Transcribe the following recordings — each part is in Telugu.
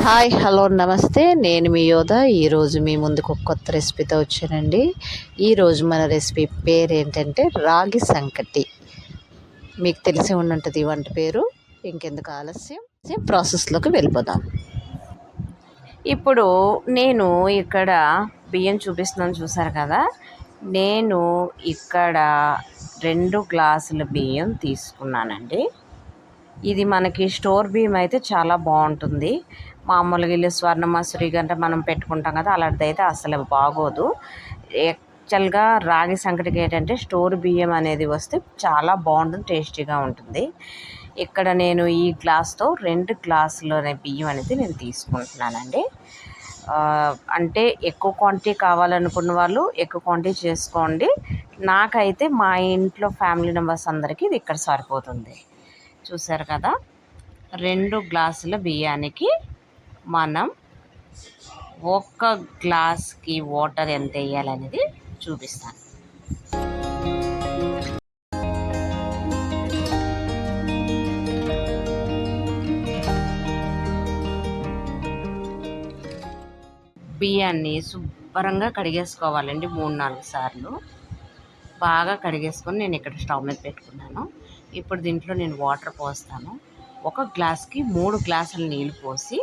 హాయ్ హలో నమస్తే, నేను మీ యోధ. ఈరోజు మీ ముందుకు ఒక కొత్త రెసిపీతో వచ్చానండి. ఈరోజు మన రెసిపీ పేరు ఏంటంటే రాగి సంకటి. మీకు తెలిసి ఉండుంటుంది ఈ వంట పేరు. ఇంకెందుకు ఆలస్యం, ప్రాసెస్లోకి వెళ్ళిపోదాం. ఇప్పుడు నేను ఇక్కడ బియ్యం చూపిస్తున్నాను, చూసారు కదా. నేను ఇక్కడ 2 గ్లాసుల బియ్యం తీసుకున్నానండి. ఇది మనకి స్టోర్ బియ్యం అయితే చాలా బాగుంటుంది. మామూలుగా ఇల్లు స్వర్ణమసూరి గంట మనం పెట్టుకుంటాం కదా, అలాంటిది అయితే అసలు బాగోదు. యాక్చువల్గా రాగి సంకటికి ఏంటంటే స్టోర్ బియ్యం అనేది వస్తే చాలా బాగుంటుంది, టేస్టీగా ఉంటుంది. ఇక్కడ నేను ఈ గ్లాస్తో 2 గ్లాసుల బియ్యం అనేది నేను తీసుకుంటున్నానండి. అంటే ఎక్కువ క్వాంటిటీ కావాలనుకున్న వాళ్ళు ఎక్కువ క్వాంటిటీ చేసుకోండి. నాకైతే మా ఇంట్లో ఫ్యామిలీ మెంబర్స్ అందరికీ ఇది ఇక్కడ సరిపోతుంది. చూసారు కదా, 2 గ్లాసుల బియ్యానికి మనం 1 గ్లాస్కి వాటర్ ఎంత వేయాలనేది చూపిస్తాను. బియ్యాన్ని శుభ్రంగా కడిగేసుకోవాలండి 3-4 సార్లు. బాగా కడిగేసుకొని నేను ఇక్కడ స్టవ్ మీద పెట్టుకున్నాను. ఇప్పుడు దీంట్లో నేను వాటర్ పోస్తాను. 1 గ్లాస్కి 3 గ్లాసుల నీళ్ళు పోసి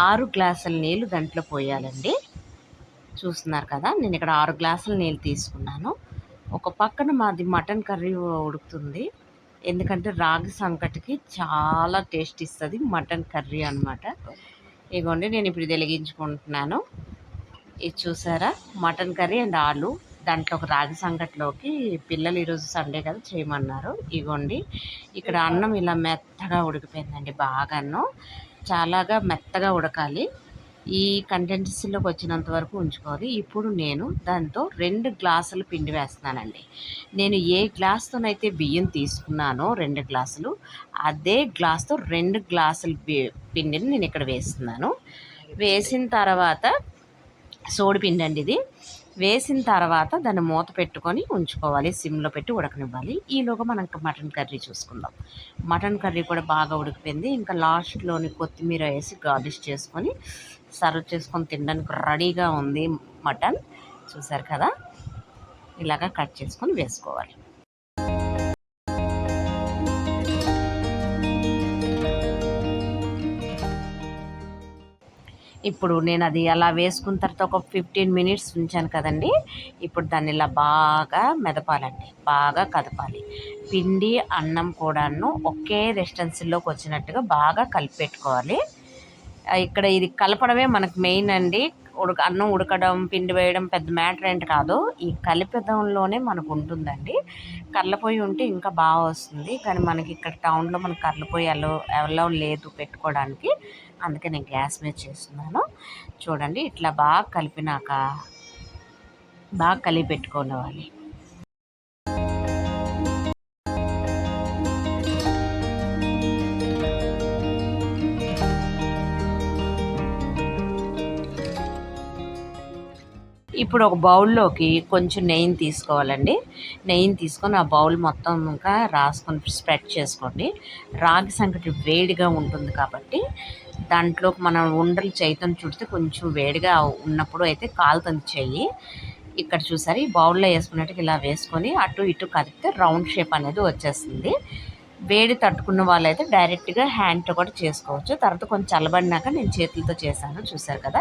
6 గ్లాసుల నీళ్ళు దాంట్లో పోయాలండి. చూస్తున్నారు కదా, నేను ఇక్కడ 6 గ్లాసుల నీళ్ళు తీసుకున్నాను. ఒక పక్కన మాది మటన్ కర్రీ ఉడుకుతుంది. ఎందుకంటే రాగి సంకటికి చాలా టేస్ట్ ఇస్తుంది మటన్ కర్రీ అనమాట. ఇగోండి, నేను ఇప్పుడు ఇది వెలిగించుకుంటున్నాను. ఇది చూసారా, మటన్ కర్రీ అండ్ ఆలు. దాంట్లో ఒక రాగి సంకటిలోకి పిల్లలు ఈరోజు సండే కదా చేయమన్నారు. ఇగోండి, ఇక్కడ అన్నం ఇలా మెత్తగా ఉడికిపోయిందండి. బాగా అన్నం చాలాగా మెత్తగా ఉడకాలి. ఈ కంటెన్సీలోకి వచ్చినంత వరకు ఉంచుకోవాలి. ఇప్పుడు నేను దాంతో 2 గ్లాసులు పిండి వేస్తున్నానండి. నేను ఏ గ్లాస్తోనైతే బియ్యం తీసుకున్నానో 2 గ్లాసులు, అదే గ్లాస్తో 2 గ్లాసుల పిండిని నేను ఇక్కడ వేస్తున్నాను. వేసిన తర్వాత సోడిపిండి అండి ఇది. వేసిన తర్వాత దాన్ని మూత పెట్టుకొని ఉంచుకోవాలి, సిమ్లో పెట్టి ఉడకనివ్వాలి. ఈలోగా మనం మటన్ కర్రీ చూసుకుందాం. మటన్ కర్రీ కూడా బాగా ఉడికిపోయింది. ఇంకా లాస్ట్లోని కొత్తిమీర వేసి గార్నిష్ చేసుకొని సర్వ్ చేసుకొని తినడానికి రెడీగా ఉంది మటన్. చూసారు కదా, ఇలాగా కట్ చేసుకొని వేసుకోవాలి. ఇప్పుడు నేను అది అలా వేసుకున్న తర్వాత ఒక 15 మినిట్స్ ఉంచాను కదండి. ఇప్పుడు దాన్ని ఇలా బాగా మెదపాలండి, బాగా కదపాలి. పిండి అన్నం కూడాను ఒకే రెసిస్టెన్సీలోకి వచ్చినట్టుగా బాగా కలిపి పెట్టుకోవాలి. ఇక్కడ ఇది కలపడమే మనకు మెయిన్ అండి. అన్నం ఉడకడం, పిండి వేయడం పెద్ద మ్యాటర్ ఏంటి కాదు, ఈ కలిపడంలోనే మనకు ఉంటుందండి. కర్రలపొయ్యి ఉంటే ఇంకా బాగా వస్తుంది, కానీ మనకి ఇక్కడ టౌన్లో మనకు కర్రలపొయ్యి ఎలా లేదు పెట్టుకోవడానికి. అందుకే నేను గ్యాస్ మీద చేస్తున్నాను. చూడండి, ఇట్లా బాగా కలిపినాక బాగా కలిపి పెట్టుకోవాలి. ఇప్పుడు ఒక బౌల్లోకి కొంచెం నెయ్యిని తీసుకోవాలండి. నెయ్యిని తీసుకొని ఆ బౌల్ మొత్తం ఇంకా రాసుకొని స్ప్రెడ్ చేసుకోండి. రాగి సంకటి వేడిగా ఉంటుంది కాబట్టి దాంట్లో మనం ఉండలు చేయితో చుడితే కొంచెం వేడిగా ఉన్నప్పుడు అయితే కాలుతుంది చెయ్యి. ఇక్కడ చూసారు, ఈ బౌల్లో వేసుకున్నట్టుగా ఇలా వేసుకొని అటు ఇటు కదిపితే రౌండ్ షేప్ అనేది వచ్చేస్తుంది. వేడి తట్టుకున్న వాళ్ళైతే డైరెక్ట్గా హ్యాండ్తో కూడా చేసుకోవచ్చు. తర్వాత కొంచెం చల్లబడినాక నేను చేతులతో చేశాను. చూసారు కదా,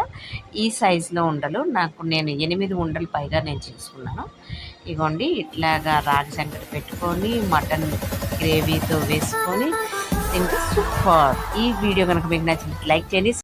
ఈ సైజులో ఉండలు నేను 8 ఉండలు పైగా నేను చేసుకున్నాను. ఇగోండి, ఇట్లాగా రాగి సంకటి పెట్టుకొని మటన్ గ్రేవీతో వేసుకొని తింటే సూపర్. ఈ వీడియో కనుక మీకు నచ్చినట్టు లైక్ చేయండి.